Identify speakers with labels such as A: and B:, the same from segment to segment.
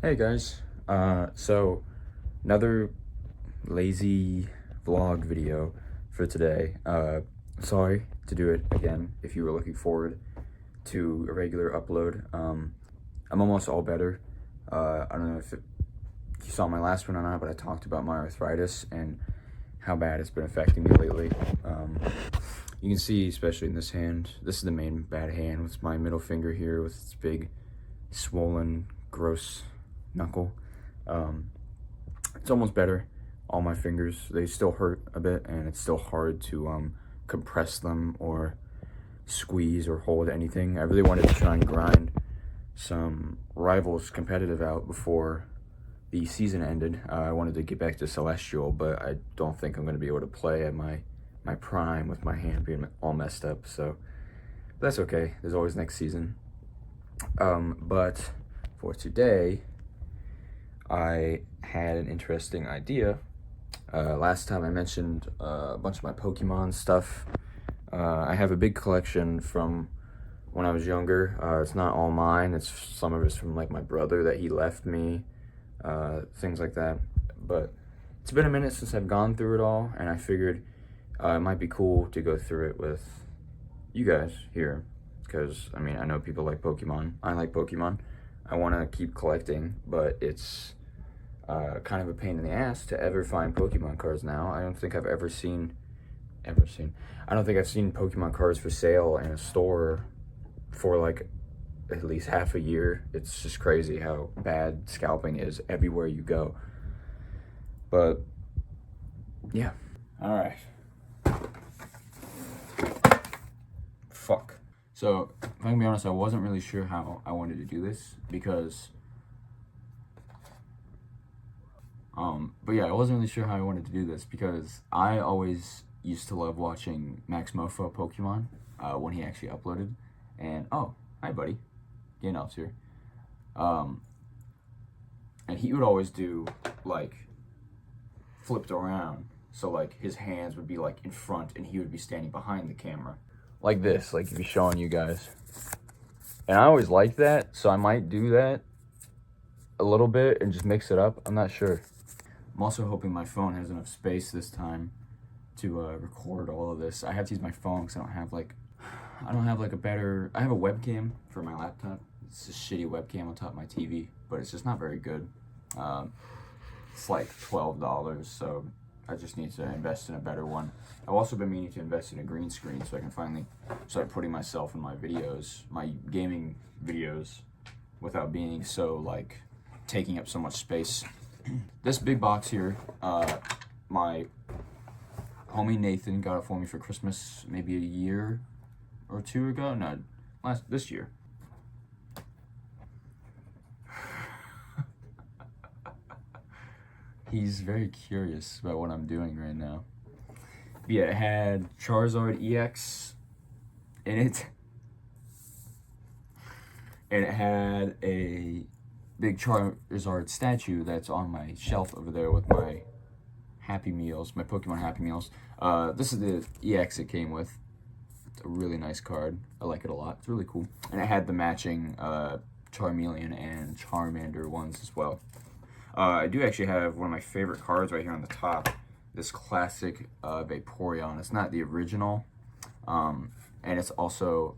A: Hey guys, so another lazy vlog video for today. Sorry to do it again if you were looking forward to a regular upload. I'm almost all better. I don't know if you saw my last one or not, but I talked about my arthritis and how bad it's been affecting me lately. You can see, especially in this hand, this is the main bad hand with my middle finger here with its big, swollen, gross knuckle. It's almost better. All my fingers, they still hurt a bit, and it's still hard to compress them or squeeze or hold anything. I really wanted to try and grind some rivals competitive out before the season ended. I wanted to get back to Celestial, but I don't think I'm going to be able to play at my prime with my hand being all messed up, so that's okay. There's always next season. But for today, I had an interesting idea. Last time I mentioned a bunch of my Pokemon stuff. I have a big collection from when I was younger. It's not all mine. It's some of it's from like my brother that he left me, things like that. But it's been a minute since I've gone through it all, and I figured it might be cool to go through it with you guys here. Because, I mean, I know people like Pokemon. I like Pokemon. I want to keep collecting, but it's kind of a pain in the ass to ever find Pokemon cards now. I don't think I've ever seen, I don't think I've seen Pokemon cards for sale in a store for like at least half a year. It's just crazy how bad scalping is everywhere you go. But, yeah. All right. Fuck. So, if I can be honest, I wasn't really sure how I wanted to do this because, but yeah, I wasn't really sure how I wanted to do this because I always used to love watching Max Mofo Pokemon when he actually uploaded. And, oh, hi buddy, Ganel's here. And he would always do, like, flipped around. So, like, his hands would be, like, in front and he would be standing behind the camera. Like this, like, be showing you guys. And I always liked that, so I might do that a little bit and just mix it up. I'm not sure. I'm also hoping my phone has enough space this time to record all of this. I have to use my phone because I don't have like a better, I have a webcam for my laptop. It's a shitty webcam on top of my TV, but it's just not very good. It's like $12, so I just need to invest in a better one. I've also been meaning to invest in a green screen so I can finally start putting myself in my videos, my gaming videos, without being so, like, taking up so much space. This big box here, my homie Nathan got it for me for Christmas maybe a year or two ago. No, this year. He's very curious about what I'm doing right now. But yeah, it had Charizard EX in it. And it had a big Charizard statue that's on my shelf over there with my Happy Meals, my Pokemon Happy Meals. This is the EX it came with. It's a really nice card. I like it a lot. It's really cool. And it had the matching Charmeleon and Charmander ones as well. I do actually have one of my favorite cards right here on the top. This classic Vaporeon. It's not the original. And it's also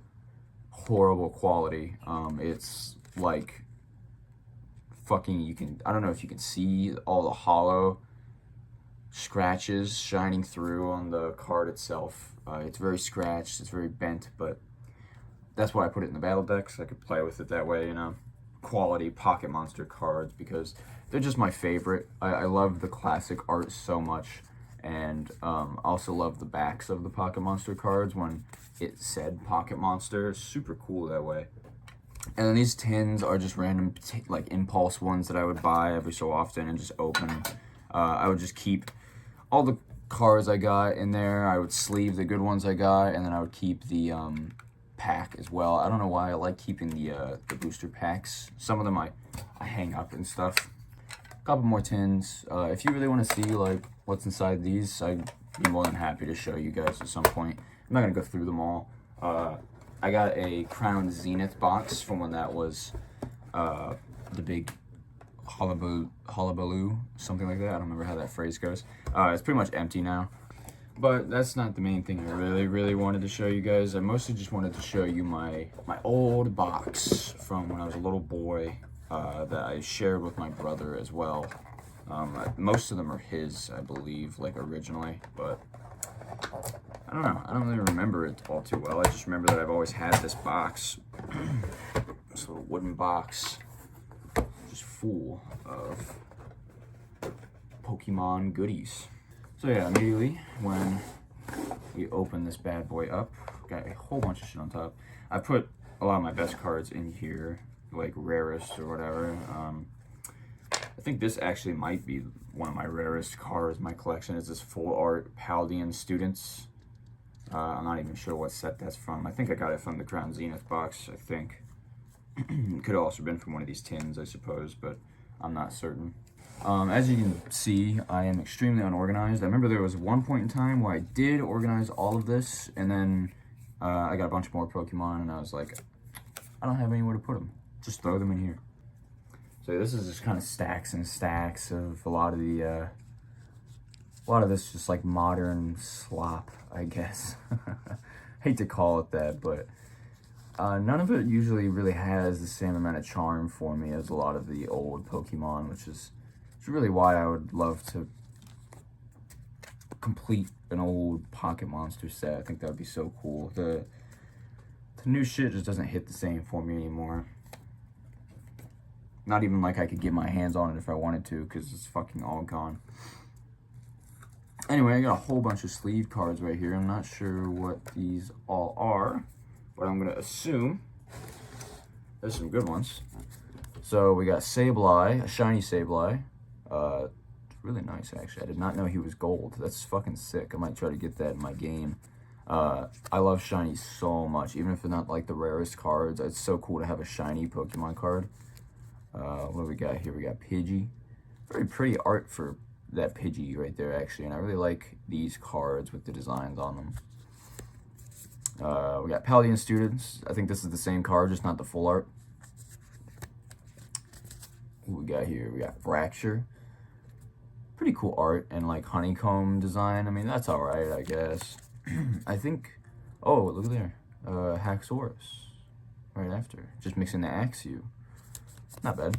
A: horrible quality. It's like fucking, I don't know if you can see all the hollow scratches shining through on the card itself. It's very scratched, it's very bent, but that's why I put it in the battle deck, so I could play with it that way, you know. Quality Pocket Monster cards, because they're just my favorite. I love the classic art so much, and also love the backs of the Pocket Monster cards when it said Pocket Monster. Super cool that way. And then these tins are just random, like, impulse ones that I would buy every so often and just open. I would just keep all the cards I got in there. I would sleeve the good ones I got, and then I would keep the pack as well. I don't know why I like keeping the booster packs. Some of them I hang up and stuff. A couple more tins. If you really want to see like what's inside these, I'd be more than happy to show you guys at some point. I'm not gonna go through them all. I got a Crown Zenith box from when that was the big hullabaloo, something like that. I don't remember how that phrase goes. It's pretty much empty now. But that's not the main thing I really wanted to show you guys. I mostly just wanted to show you my old box from when I was a little boy that I shared with my brother as well. Most of them are his, I believe, like originally, but I don't know. I don't really remember it all too well. I just remember that I've always had this box, this little wooden box, just full of Pokemon goodies. So yeah, immediately when we open this bad boy up, got a whole bunch of shit on top. I put a lot of my best cards in here, like rarest or whatever. I think this actually might be one of my rarest cards in my collection. Is this full art Paldean Students. I'm not even sure what set that's from. I think I got it from the Crown Zenith box, I think. It could have also been from one of these tins, I suppose, but I'm not certain. As you can see, I am extremely unorganized. I remember there was one point in time where I did organize all of this, and then I got a bunch more Pokemon, and I was like, I don't have anywhere to put them. Just throw them in here. So this is just kind of stacks and stacks of a lot of this just like modern slop, I guess. Hate to call it that, but none of it usually really has the same amount of charm for me as a lot of the old Pokemon, which is really why I would love to complete an old Pocket Monster set. I think that would be so cool. The new shit just doesn't hit the same for me anymore. Not even like I could get my hands on it if I wanted to, because it's fucking all gone. Anyway, I got a whole bunch of sleeve cards right here. I'm not sure what these all are, but I'm going to assume there's some good ones. So we got Sableye, a shiny Sableye. Really nice, actually. I did not know he was gold. That's fucking sick. I might try to get that in my game. I love shinies so much, even if they're not like the rarest cards. It's so cool to have a shiny Pokemon card. What do we got here? We got Pidgey. Very pretty art for that Pidgey right there, actually. And I really like these cards with the designs on them. We got Paldean Students. I think this is the same card, just not the full art. Who we got here? We got Bracture. Pretty cool art and like honeycomb design. I mean, that's alright, I guess. I think... Oh, look there. Haxorus. Right after. Just mixing the Axew. Not bad.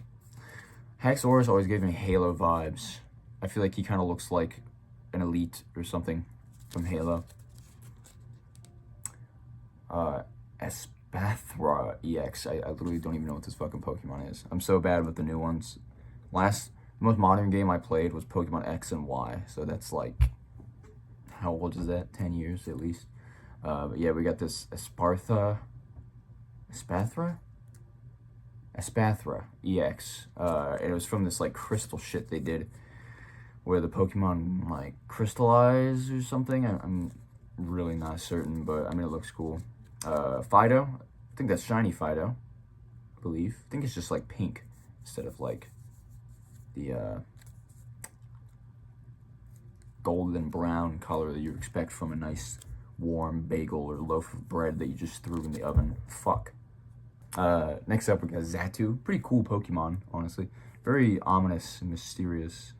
A: Haxorus always gave me Halo vibes. I feel like he kind of looks like an Elite or something from Halo. Espathra EX. I literally don't even know what this fucking Pokemon is. I'm so bad with the new ones. The most modern game I played was Pokemon X and Y. So that's like, how old is that? 10 years at least. But yeah, we got this Espathra EX. And it was from this like crystal shit they did where the Pokemon like crystallize or something. I'm really not certain, but I mean, it looks cool. Fido, I think that's shiny Fido, I believe. I think it's just like pink instead of like the golden brown color that you expect from a nice warm bagel or loaf of bread that you just threw in the oven. Fuck. Next up we got Xatu. Pretty cool Pokemon, honestly. Very ominous and mysterious.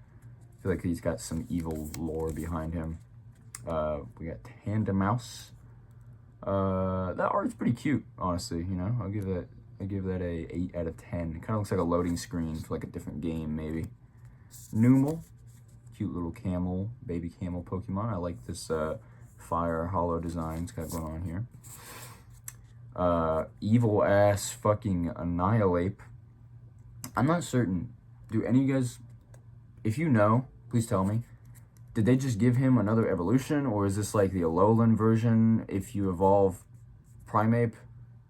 A: I feel like he's got some evil lore behind him. We got Tandemouse. That art's pretty cute, honestly, you know. I give that a 8 out of 10. It kind of looks like a loading screen for like a different game, maybe. Numel. Cute little camel, baby camel Pokemon. I like this fire hollow design it's got going on here. Evil ass fucking Annihilate. I'm not certain. Do any of you guys, if you know, please tell me. Did they just give him another evolution, or is this like the Alolan version? If you evolve Primeape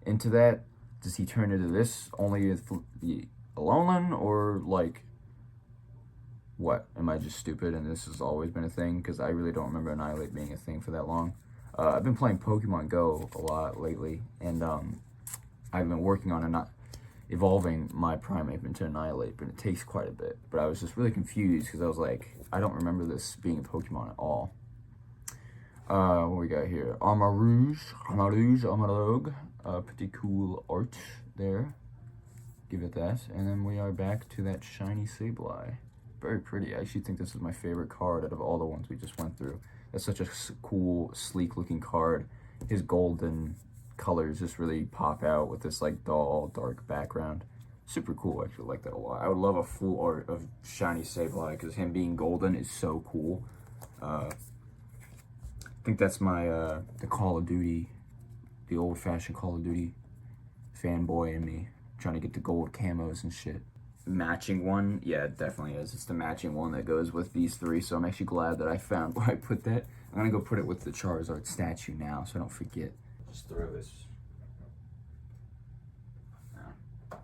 A: into that, does he turn into this only the Alolan, or like what? Am I just stupid and this has always been a thing? Because I really don't remember Annihilate being a thing for that long. I've been playing Pokemon Go a lot lately, and I've been working on not evolving my Primeape into Annihilate, but it takes quite a bit. But I was just really confused because I was like, I don't remember this being a Pokemon at all. What we got here? Armarouge, pretty cool art there. give it that. And then we are back to that shiny Sableye. Very pretty. I actually think this is my favorite card out of all the ones we just went through. That's such a cool, sleek looking card. His golden colors just really pop out with this like dull, dark background. Super cool. I actually like that a lot. I would love a full art of shiny Sableye because him being golden is so cool. I think that's my the Call of Duty, the old-fashioned Call of Duty fanboy in me, trying to get the gold camos and shit. Matching one, yeah, it definitely is. It's the matching one that goes with these three, so I'm actually glad that I found where I put that. I'm gonna go put it with the Charizard statue now, so I don't forget. Just throw this.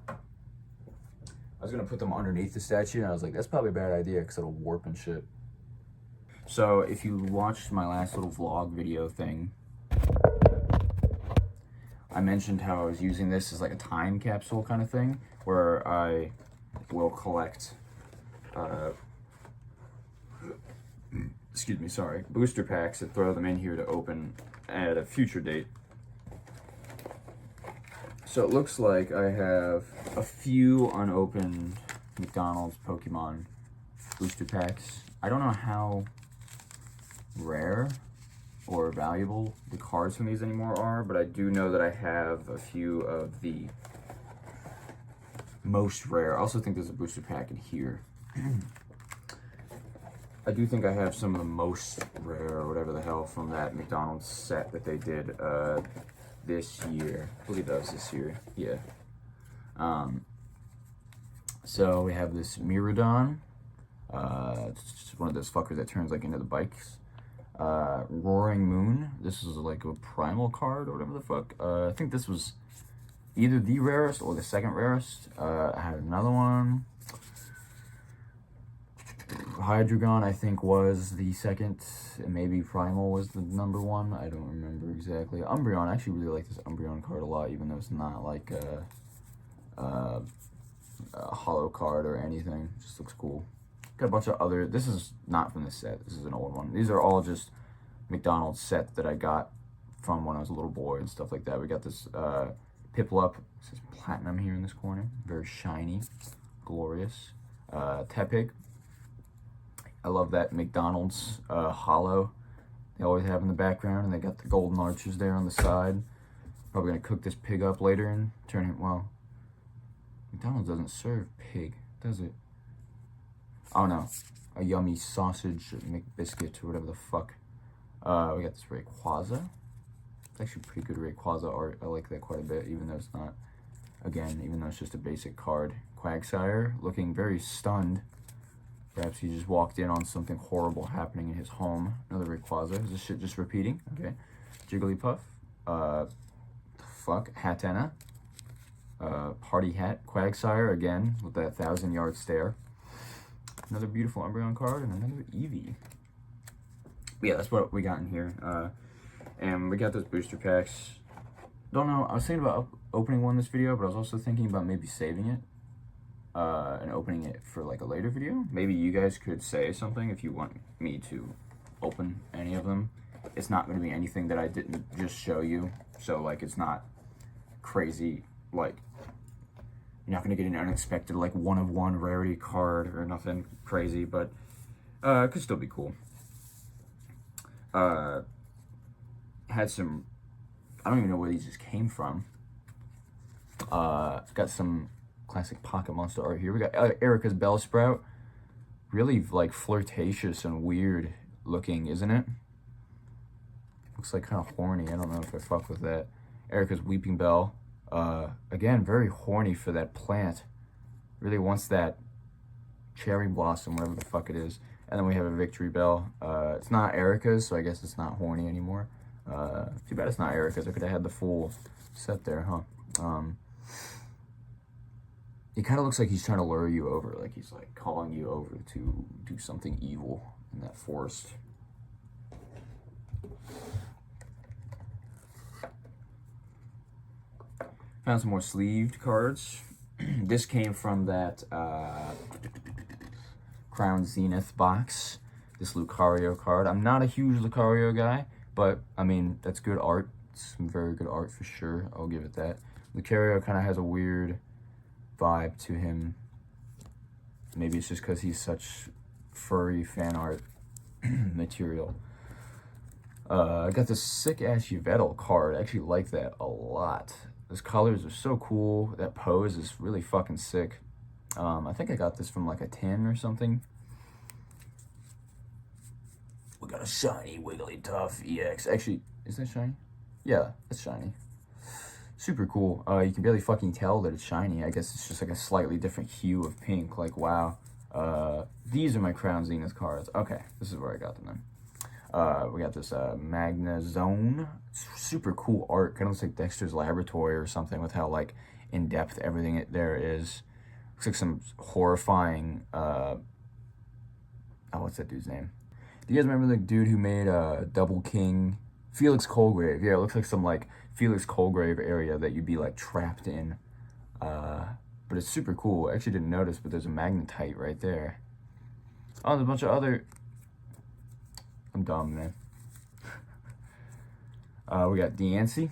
A: I was gonna put them underneath the statue, and I was like, that's probably a bad idea because it'll warp and shit. So if you watched my last little vlog video thing, I mentioned how I was using this as like a time capsule kind of thing, where I will collect, excuse me, sorry, booster packs and throw them in here to open at a future date. So it looks like I have a few unopened McDonald's Pokemon booster packs. I don't know how rare or valuable the cards from these anymore are, but I do know that I have a few of the most rare. I also think there's a booster pack in here. I do think I have some of the most rare or whatever the hell from that McDonald's set that they did this year. I believe that was this year. Yeah. So we have this Miradon. It's just one of those fuckers that turns like into the bikes. Roaring Moon. This is like a primal card or whatever the fuck. I think this was either the rarest or the second rarest. I had another one. Hydreigon, I think, was the second, and maybe Primal was the number one. I don't remember exactly. Umbreon, I actually really like this Umbreon card a lot, even though it's not like a hollow card or anything. It just looks cool. Got a bunch of other, this is not from this set, this is an old one. These are all just McDonald's set that I got from when I was a little boy and stuff like that. We got this Piplup, it says Platinum here in this corner, very shiny, glorious. Tepig. I love that McDonald's hollow they always have in the background, and they got the golden arches there on the side. Probably gonna cook this pig up later and turn it, well, McDonald's doesn't serve pig, does it? Oh no, a yummy sausage McBiscuit or whatever the fuck. We got this Rayquaza. It's actually pretty good Rayquaza art. I like that quite a bit, even though it's not, again, even though it's just a basic card. Quagsire, looking very stunned. Perhaps he just walked in on something horrible happening in his home. Another Rayquaza. Is this shit just repeating? Okay. Jigglypuff. Hatenna. Party Hat. Quagsire again with that 1,000-yard stare. Another beautiful Umbreon card and another Eevee. Yeah, that's what we got in here. And we got those booster packs. Don't know. I was thinking about opening one this video, but I was also thinking about maybe saving it. And opening it for like a later video. Maybe you guys could say something if you want me to open any of them. It's not going to be anything that I didn't just show you, so like it's not crazy, like you're not going to get an unexpected like one-of-one rarity card or nothing crazy, but it could still be cool. Had some, I don't even know where these just came from. Got some classic Pocket Monster art here. We got Erica's Bellsprout. Really like flirtatious and weird looking, isn't it? Looks like kind of horny. I don't know if I fuck with that. Erica's Weeping Bell. Again, very horny for that plant. Really wants that cherry blossom, whatever the fuck it is. And then we have a Victory Bell. It's not Erica's, so I guess it's not horny anymore. Too bad it's not Erica's. I could have had the full set there, huh? It kind of looks like he's trying to lure you over, like he's like calling you over to do something evil in that forest. Found some more sleeved cards. This came from that Crown Zenith box, this Lucario card. I'm not a huge Lucario guy, but I mean, that's good art. Some very good art for sure. I'll give it that. Lucario kind of has a weird vibe to him. Maybe it's just because he's such furry fan art material. I got this sick-ass Yveltal card. I actually like that a lot. Those colors are so cool. That pose is really fucking sick. I think I got this from like a tin or something. We got a shiny Wigglytuff EX. Actually, is that shiny? Yeah, it's shiny. Super cool. You can barely fucking tell that it's shiny. I guess it's just like a slightly different hue of pink. Like, wow. These are my Crown Zenith cards. Okay, this is where I got them then. We got this Magna Zone. Super cool art. Kind of looks like Dexter's Laboratory or something with how like in-depth everything there is. Looks like some horrifying, what's that dude's name? Do you guys remember the dude who made Double King? Felix Colgrave. Yeah, it looks like some like Felix Colgrave area that you'd be like trapped in. But it's super cool. I actually didn't notice, but there's a magnetite right there. Oh, there's a bunch of other... I'm dumb, man. We got Deancey.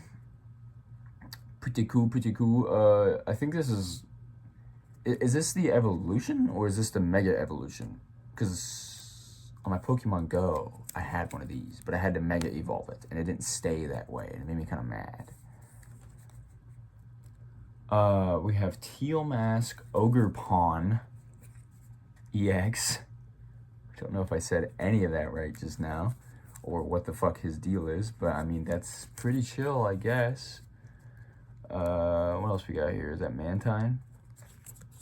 A: Pretty cool, pretty cool. I think this is this the evolution or is this the mega evolution? Because on my Pokemon Go, I had one of these, but I had to mega evolve it, and it didn't stay that way, and it made me kind of mad. We have Teal Mask Ogre Pawn EX. Don't know if I said any of that right just now, or what the fuck his deal is, but I mean, that's pretty chill, I guess. What else we got here? Is that Mantine?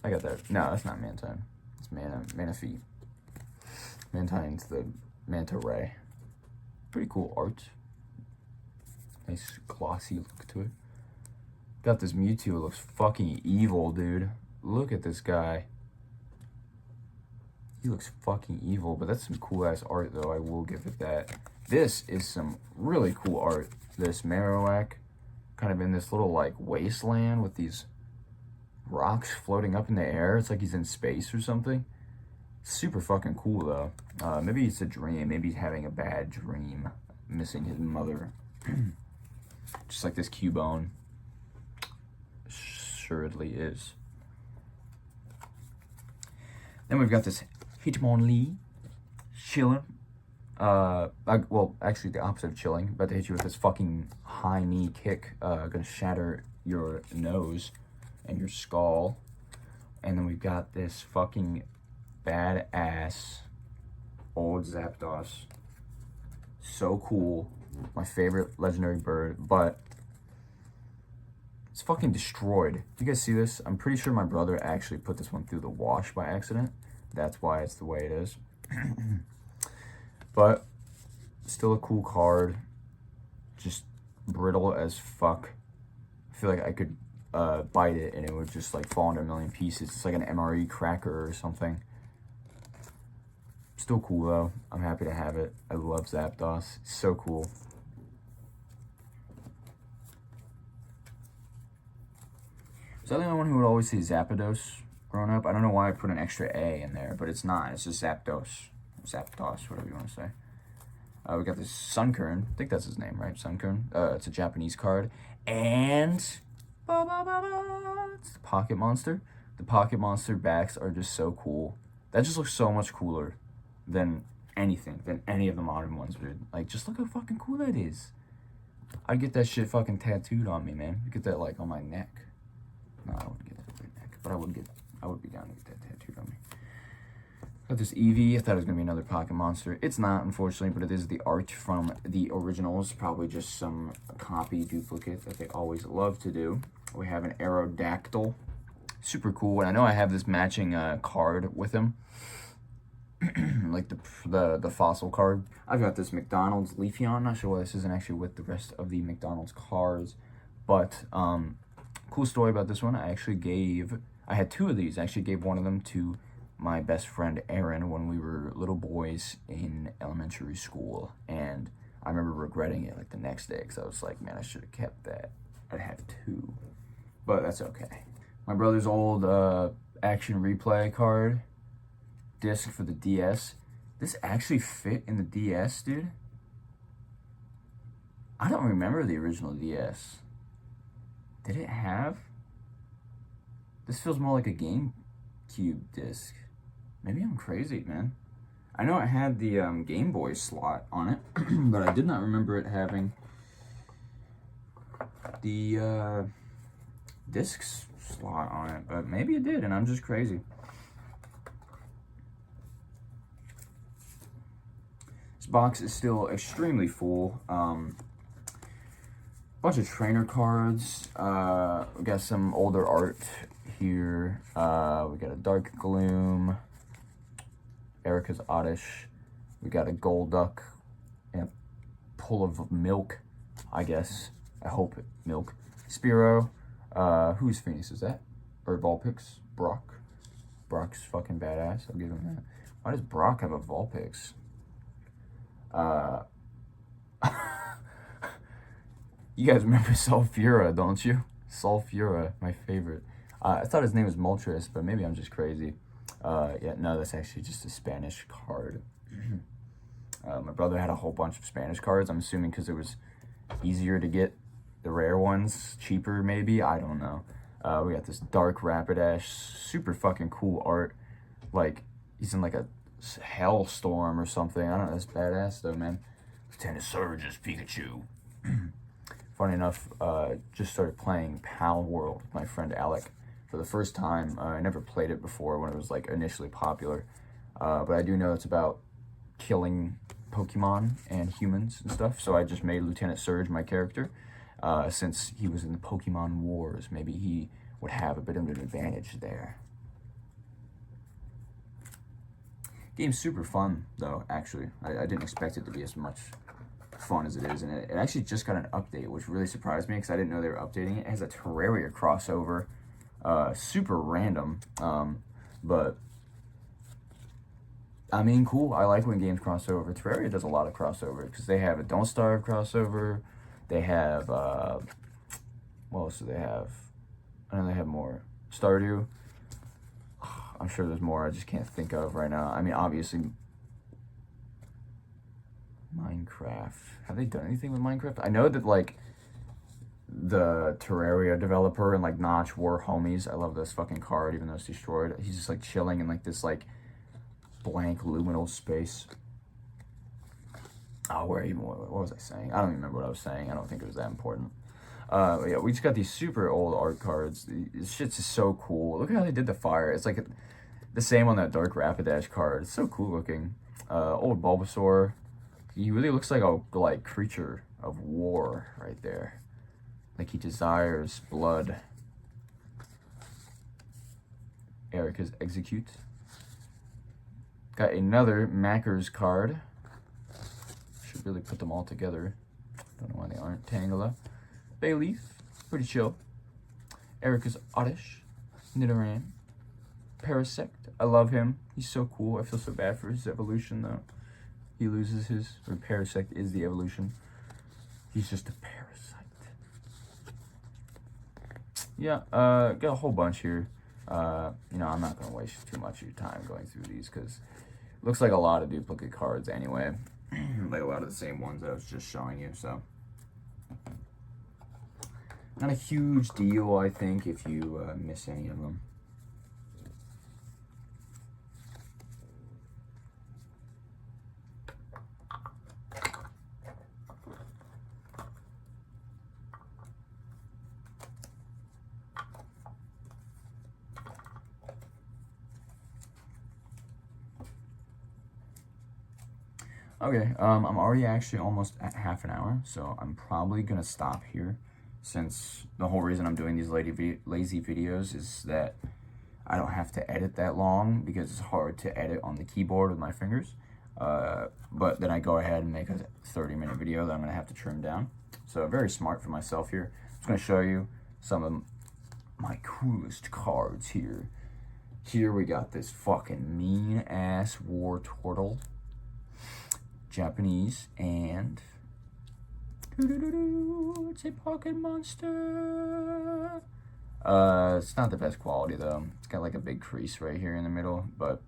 A: I got that. No, that's not Mantine. It's Manaphy. Mantine's the Manta Ray. Pretty cool art. Nice glossy look to it. Got this Mewtwo. It looks fucking evil, dude. Look at this guy. He looks fucking evil, but that's some cool-ass art, though. I will give it that. This is some really cool art. This Marowak, kind of in this little, like, wasteland with these rocks floating up in the air. It's like he's in space or something. Super fucking cool, though. Maybe it's a dream. Maybe he's having a bad dream, missing his mother. Just like this Cubone assuredly is. Then we've got this Hitmonlee, chilling. Well, actually the opposite of chilling. About to hit you with this fucking high knee kick. Gonna shatter your nose and your skull. And then we've got this fucking badass old Zapdos. So cool. My favorite legendary bird, but it's fucking destroyed. Do you guys see this? I'm pretty sure my brother actually put this one through the wash by accident. That's why it's the way it is. But still a cool card. Just brittle as fuck. I feel like I could bite it and it would just like fall into a million pieces. It's like an MRE cracker or something. Still cool though. I'm happy to have it. I love Zapdos. It's so cool. Was I the only one who would always say Zapdos growing up? I don't know why I put an extra A in there, but it's not. It's just Zapdos. Zapdos, whatever you want to say. We got this Sunkern. I think that's his name, right? Sunkern. It's a Japanese card. And it's the Pocket Monster. The Pocket Monster backs are just so cool. That just looks so much cooler than anything, than any of the modern ones, dude. Like, just look how fucking cool that is. I'd get that shit fucking tattooed on me, man. I'd get that, like, on my neck. No, I wouldn't get that on my neck, but I would be down to get that tattooed on me. Got this Eevee. I thought it was going to be another Pocket Monster. It's not, unfortunately, but it is the art from the originals. Probably just some copy duplicate that they always love to do. We have an Aerodactyl. Super cool. And I know I have this matching card with him. Like the fossil card. I've got this McDonald's Leafeon. Not sure why this isn't actually with the rest of the McDonald's cards. But, cool story about this one. I had two of these. I actually gave one of them to my best friend Aaron when we were little boys in elementary school, and I remember regretting it like the next day because I was like, man, I should have kept that. I'd have two, but that's okay. My brother's old action replay card disc for the DS. This actually fit in the DS, dude. I don't remember the original DS. Did it have? This feels more like a GameCube disc. Maybe I'm crazy, man. I know it had the Game Boy slot on it, but I did not remember it having the discs slot on it. But maybe it did, and I'm just crazy. This box is still extremely full. Bunch of trainer cards. We got some older art here. We got a Dark Gloom, Erica's Oddish. We got a Golduck and a pull of milk, I guess. I hope milk. Spearow. Whose Phoenix is that? Or Vulpix? Brock. Brock's fucking badass. I'll give him that. Why does Brock have a Vulpix? You guys remember Sulfura, don't you? Sulfura, my favorite. I thought his name was Moltres, but maybe I'm just crazy. Yeah, no, that's actually just a Spanish card. My brother had a whole bunch of Spanish cards. I'm assuming because it was easier to get the rare ones, cheaper maybe. I don't know. We got this Dark Rapidash, super fucking cool art. Like, he's in like a hellstorm or something. I don't know, that's badass though, man. Lieutenant Surge's Pikachu. Funny enough, just started playing Pal World with my friend Alec for the first time. I never played it before when it was like initially popular, but I do know it's about killing Pokemon and humans and stuff. So I just made Lieutenant Surge my character, since he was in the Pokemon Wars. Maybe he would have a bit of an advantage there. Game's super fun though. Actually, I didn't expect it to be as much fun as it is, and it actually just got an update, which really surprised me because I didn't know they were updating it. It has a Terraria crossover, super random, but I mean, cool. I like when games cross over. Terraria does a lot of crossover because they have a Don't Starve crossover. They have what else do they have? I know they have more. Stardew. I'm sure there's more I just can't think of right now. I mean, obviously Minecraft. Have they done anything with Minecraft? I know that like the Terraria developer and like Notch were homies. I love this fucking card, even though it's destroyed. He's just like chilling in like this like blank liminal space. Oh, what was I saying? I don't even remember what I was saying. I don't think it was that important. Yeah, we just got these super old art cards. This shit's just so cool. Look at how they did the fire. It's like the same on that Dark Rapidash card. It's so cool looking. Old Bulbasaur. He really looks like a creature of war right there. Like he desires blood. Erica's Execute. Got another Macker's card. Should really put them all together. Don't know why they aren't. Tangela. Bayleaf. Pretty chill. Erica's Oddish. Nidoran. Parasect. I love him. He's so cool. I feel so bad for his evolution though. He loses his, or Parasect is the evolution. He's just a parasite. Yeah, got a whole bunch here. You know, I'm not going to waste too much of your time going through these because it looks like a lot of duplicate cards anyway. Like a lot of the same ones that I was just showing you, so. Not a huge deal, I think, if you miss any of them. Okay, I'm already actually almost at half an hour, so I'm probably gonna stop here, since the whole reason I'm doing these lazy videos is that I don't have to edit that long, because it's hard to edit on the keyboard with my fingers, but then I go ahead and make a 30-minute video that I'm gonna have to trim down, so very smart for myself here. I'm just gonna show you some of my coolest cards here. Here we got this fucking mean-ass War Turtle. Japanese, and it's a pocket monster. It's not the best quality though. It's got like a big crease right here in the middle, but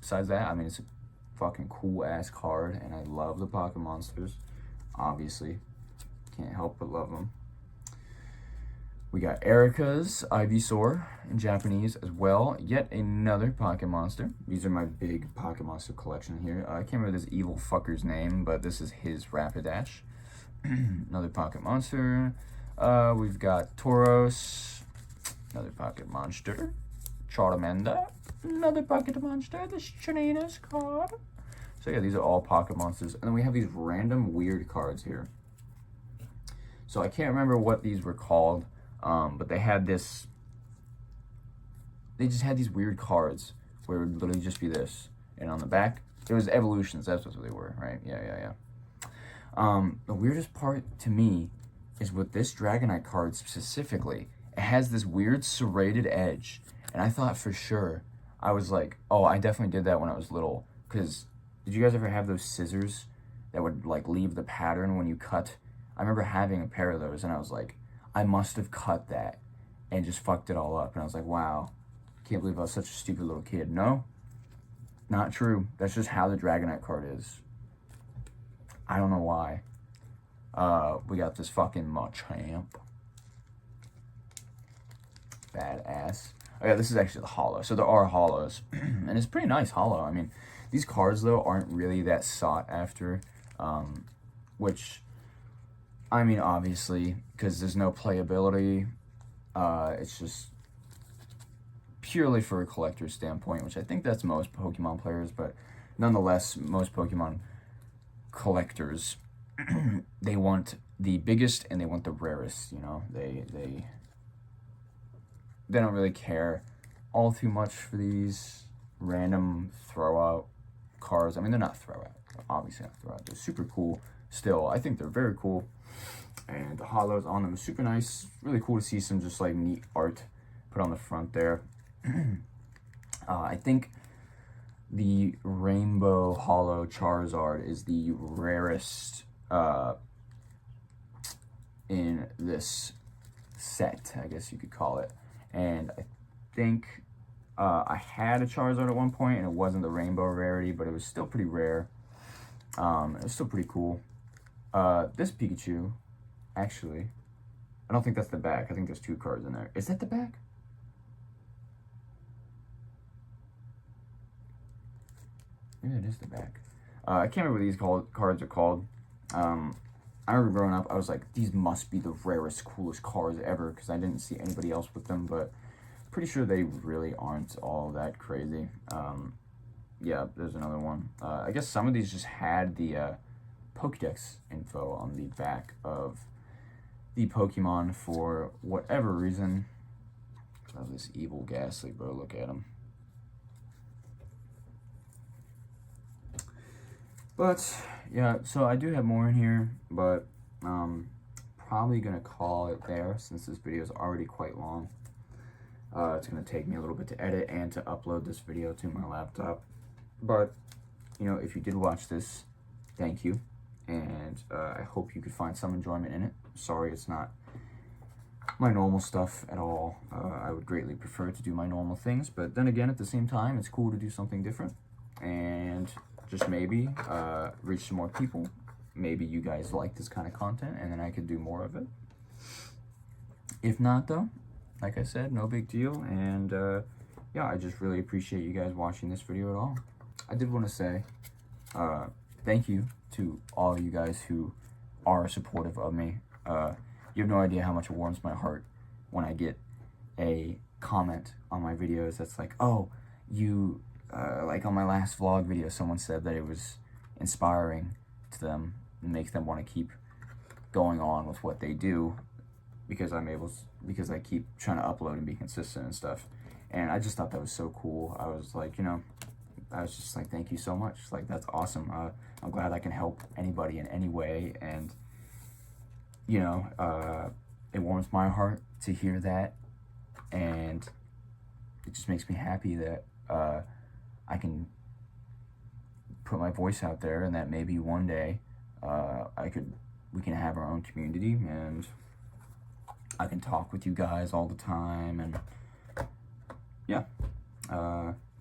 A: besides that, I mean, it's a fucking cool ass card, and I love the pocket monsters. Obviously, can't help but love them. We got Erica's Ivysaur in Japanese as well. Yet another Pocket Monster. These are my big Pocket Monster collection here. I can't remember this evil fucker's name, but this is his Rapidash. Another Pocket Monster. We've got Tauros. Another Pocket Monster. Charmander. Another Pocket Monster. This Chanina's card. So yeah, these are all Pocket Monsters. And then we have these random weird cards here. So I can't remember what these were called. But they had this, they just had these weird cards where it would literally just be this. And on the back, it was evolutions, that's what they were, right? Yeah. The weirdest part to me is with this Dragonite card specifically, it has this weird serrated edge. And I thought for sure, I was like, oh, I definitely did that when I was little. Because did you guys ever have those scissors that would like leave the pattern when you cut? I remember having a pair of those and I was like, I must have cut that and just fucked it all up. And I was like, wow, can't believe I was such a stupid little kid. No, not true. That's just how the Dragonite card is. I don't know why. We got this fucking Machamp. Badass. Oh yeah, this is actually the holo. So there are holos. And it's pretty nice holo. I mean, these cards, though, aren't really that sought after. Which, I mean, obviously, because there's no playability. It's just purely for a collector's standpoint, which I think that's most Pokemon players. But nonetheless, most Pokemon collectors, they want the biggest and they want the rarest, you know. They don't really care all too much for these random throw out cards. I mean, they're not throw out, obviously not throw out. They're super cool still. I think they're very cool, and the holos on them are super nice. Really cool to see some just like neat art put on the front there. I think the Rainbow Holo Charizard is the rarest in this set, I guess you could call it. And I think I had a Charizard at one point, and it wasn't the Rainbow rarity, but it was still pretty rare. It was still pretty cool. This Pikachu, actually, I don't think that's the back. I think there's 2 cards in there. Is that the back? Maybe it is the back. I can't remember what these cards are called. I remember growing up, I was like, these must be the rarest, coolest cards ever, because I didn't see anybody else with them, but pretty sure they really aren't all that crazy. Yeah, there's another one. I guess some of these just had the Pokédex info on the back of the Pokemon for whatever reason. Oh, this evil Ghastly, bro, look at him. But, yeah, so I do have more in here, but probably going to call it there since this video is already quite long. It's going to take me a little bit to edit and to upload this video to my laptop. But, you know, if you did watch this, thank you. And I hope you could find some enjoyment in it. Sorry it's not my normal stuff at all. I would greatly prefer to do my normal things. But then again, at the same time, it's cool to do something different. And just maybe reach some more people. Maybe you guys like this kind of content, and then I could do more of it. If not, though, like I said, no big deal. And yeah, I just really appreciate you guys watching this video at all. I did want to say thank you to all of you guys who are supportive of me. You have no idea how much it warms my heart when I get a comment on my videos that's like, oh, you... like on my last vlog video, someone said that it was inspiring to them and make them want to keep going on with what they do because because I keep trying to upload and be consistent and stuff. And I just thought that was so cool. I was like, you know, I was just like, thank you so much. Like, that's awesome. I'm glad I can help anybody in any way. And, you know, it warms my heart to hear that. And it just makes me happy that, I can put my voice out there, and that maybe one day we can have our own community, and I can talk with you guys all the time. And yeah,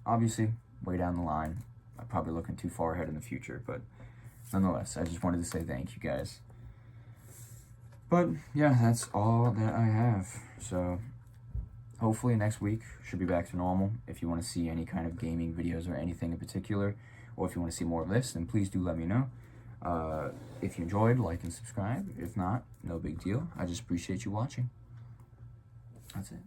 A: obviously way down the line, I'm probably looking too far ahead in the future, but nonetheless, I just wanted to say thank you guys. But yeah, that's all that I have. So hopefully next week should be back to normal. If you want to see any kind of gaming videos or anything in particular, or if you want to see more of this, then please do let me know. If you enjoyed, like and subscribe. If not, no big deal. I just appreciate you watching. That's it.